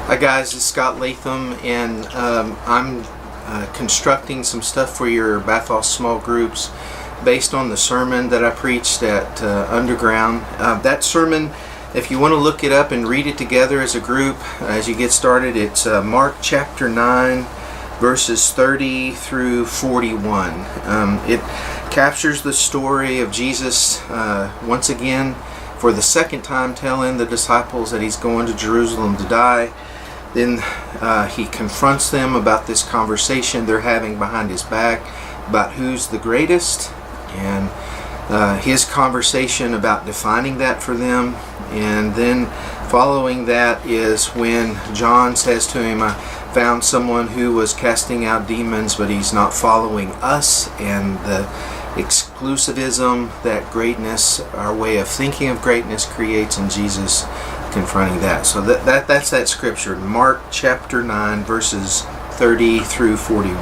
Hi guys, it's Scott Latham, and I'm constructing some stuff for your Bathos small groups based on the sermon that I preached at Underground. That sermon, if you want to look it up and read it together as a group as you get started, it's Mark chapter 9 verses 30 through 41. It captures the story of Jesus once again for the second time telling the disciples that he's going to Jerusalem to die. Then he confronts them about this conversation they're having behind his back about who's the greatest, and his conversation about defining that for them. And then following that is when John says to him, I found someone who was casting out demons, but he's not following us, and the exclusivism that greatness, our way of thinking of greatness, creates in Jesus, confronting that. So that's that scripture, Mark chapter 9 verses 30 through 41.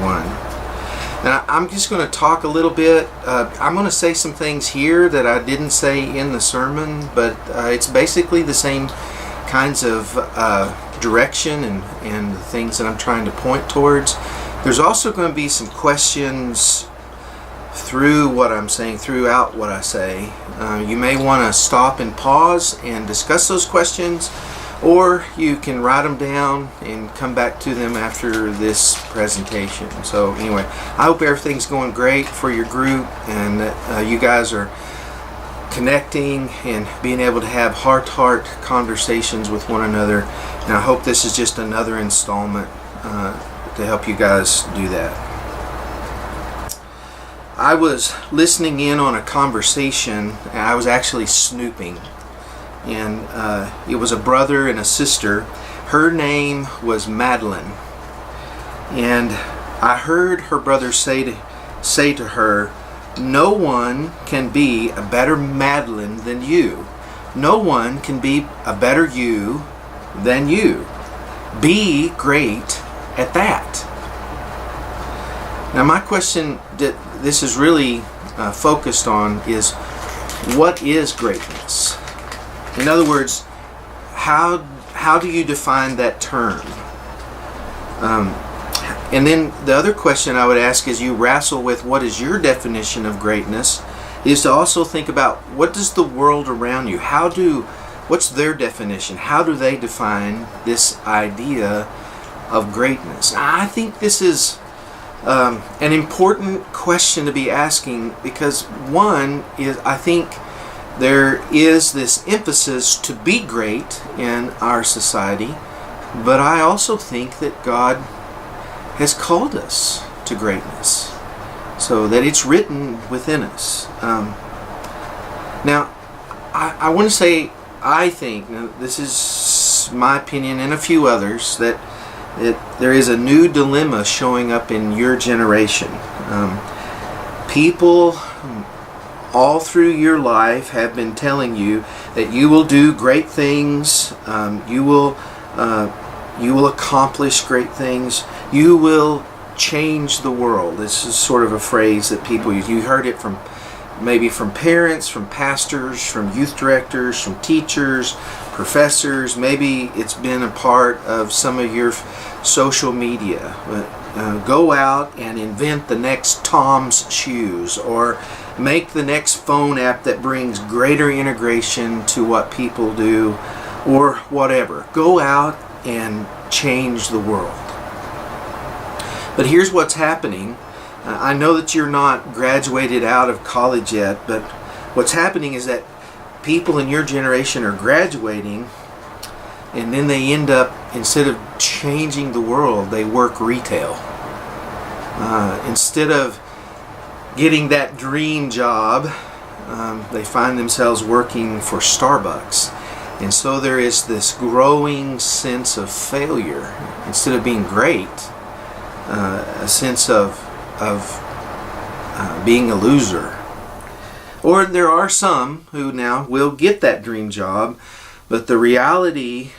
Now I'm just going to talk a little bit. I'm going to say some things here that I didn't say in the sermon, but it's basically the same kinds of direction and the things that I'm trying to point towards. There's also going to be some questions through what I'm saying, throughout what I say. You may want to stop and pause and discuss those questions, or you can write them down and come back to them after this presentation. So anyway, I hope everything's going great for your group, and that you guys are connecting and being able to have heart-to-heart conversations with one another. And I hope this is just another installment to help you guys do that. I was listening in on a conversation, and I was actually snooping, and it was a brother and a sister. Her name was Madeline, and I heard her brother say to her, no one can be a better Madeline than you. No one can be a better you than you. Be great at that. Now my question that this is really focused on is, what is greatness? In other words, how do you define that term? And then the other question I would ask as you wrestle with what is your definition of greatness is to also think about, what does the world around you, what's their definition? How do they define this idea of greatness? I think this is an important question to be asking, because one is, I think there is this emphasis to be great in our society, but I also think that God has called us to greatness, so that it's written within us. Now, I want to say, I think, now this is my opinion and a few others, that there is a new dilemma showing up in your generation. People all through your life have been telling you that you will do great things, you will accomplish great things, you will change the world. This is sort of a phrase that people use. You heard it from parents, from pastors, from youth directors, from teachers, professors. Maybe it's been a part of some of your social media. Go out and invent the next Tom's shoes, or make the next phone app that brings greater integration to what people do, or whatever. Go out and change the world. But here's what's happening. I know that you're not graduated out of college yet, but what's happening is that people in your generation are graduating, and then they end up, instead of changing the world, they work retail. Instead of getting that dream job, they find themselves working for Starbucks. And so there is this growing sense of failure. Instead of being great, a sense of being a loser. Or there are some who now will get that dream job, but the reality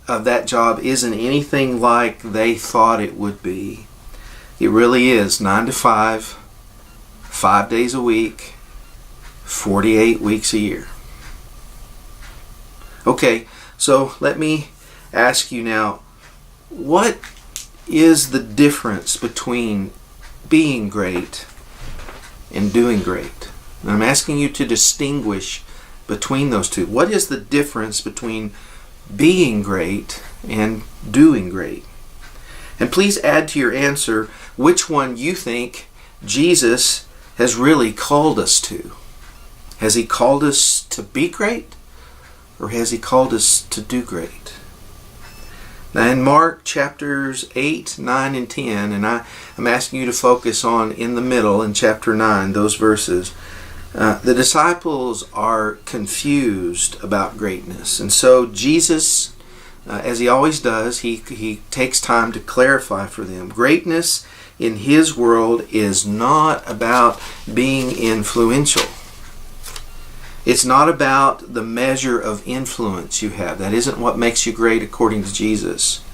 of that job isn't anything like they thought it would be. It really is 9 to 5, 5 days a week, 48 weeks a year. Okay, so let me ask you now, what is the difference between being great and doing great? And I'm asking you to distinguish between those two. What is the difference between being great and doing great? And please add to your answer which one you think Jesus has really called us to. Has he called us to be great, or has he called us to do great? Now in Mark chapters 8, 9, and 10, and I'm asking you to focus on in the middle in chapter 9, those verses, the disciples are confused about greatness. And so Jesus, as he always does, he takes time to clarify for them. Greatness in his world is not about being influential. It's not about the measure of influence you have. That isn't what makes you great according to Jesus.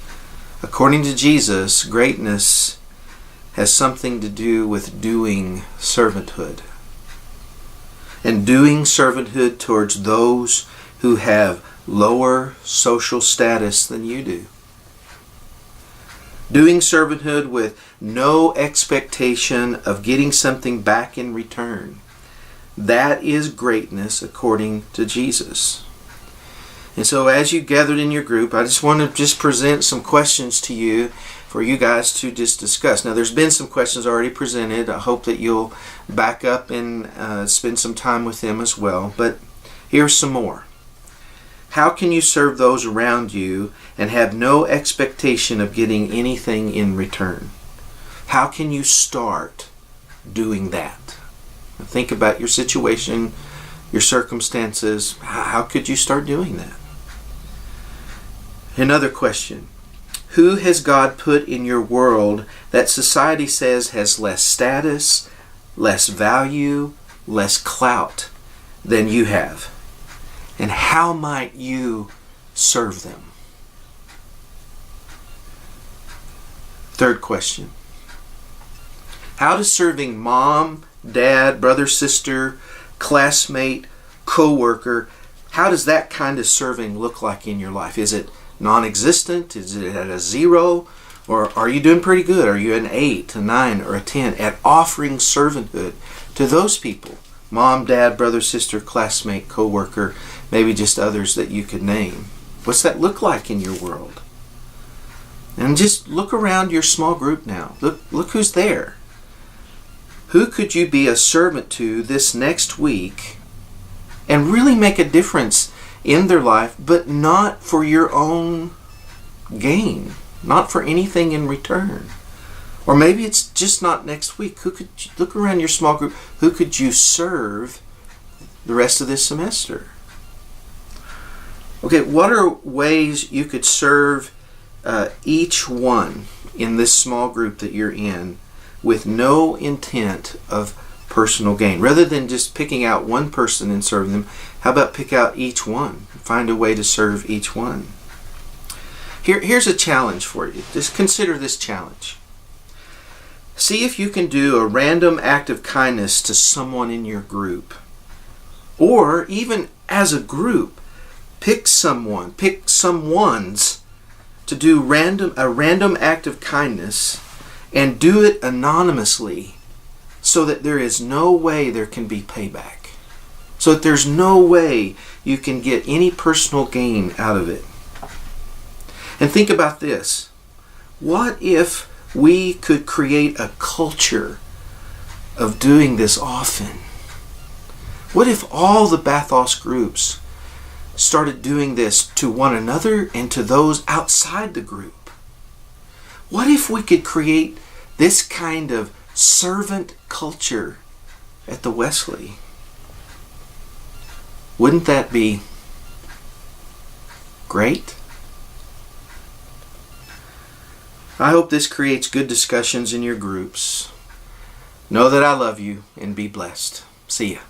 According to Jesus, greatness has something to do with doing servanthood. And doing servanthood towards those who have lower social status than you do. Doing servanthood with no expectation of getting something back in return. That is greatness according to Jesus. And so as you gathered in your group, I just want to present some questions to you for you guys to just discuss. Now there's been some questions already presented. I hope that you'll back up and spend some time with them as well. But here's some more. How can you serve those around you and have no expectation of getting anything in return? How can you start doing that? Think about your situation, your circumstances. How could you start doing that? Another question. Who has God put in your world that society says has less status, less value, less clout than you have? And how might you serve them? Third question. How does serving mom, dad, brother, sister, classmate, co-worker, how does that kind of serving look like in your life? Is it non-existent? Is it at a 0? Or are you doing pretty good? Are you an 8, a 9, or a 10 at offering servanthood to those people? Mom, dad, brother, sister, classmate, co-worker, maybe just others that you could name. What's that look like in your world? And just look around your small group now. Look who's there. Who could you be a servant to this next week and really make a difference in their life, but not for your own gain, not for anything in return? Or maybe it's just not next week. Who could you, look around your small group, who could you serve the rest of this semester? Okay, what are ways you could serve each one in this small group that you're in with no intent of personal gain? Rather than just picking out one person and serving them, how about pick out each one? Find a way to serve each one. Here's a challenge for you. Just consider this challenge. See if you can do a random act of kindness to someone in your group. Or even as a group, pick someone's to do a random act of kindness and do it anonymously so that there is no way there can be payback. So that there's no way you can get any personal gain out of it. And think about this. What if we could create a culture of doing this often? What if all the Bathos groups started doing this to one another and to those outside the group? What if we could create this kind of servant culture at the Wesley? Wouldn't that be great? I hope this creates good discussions in your groups. Know that I love you and be blessed. See ya.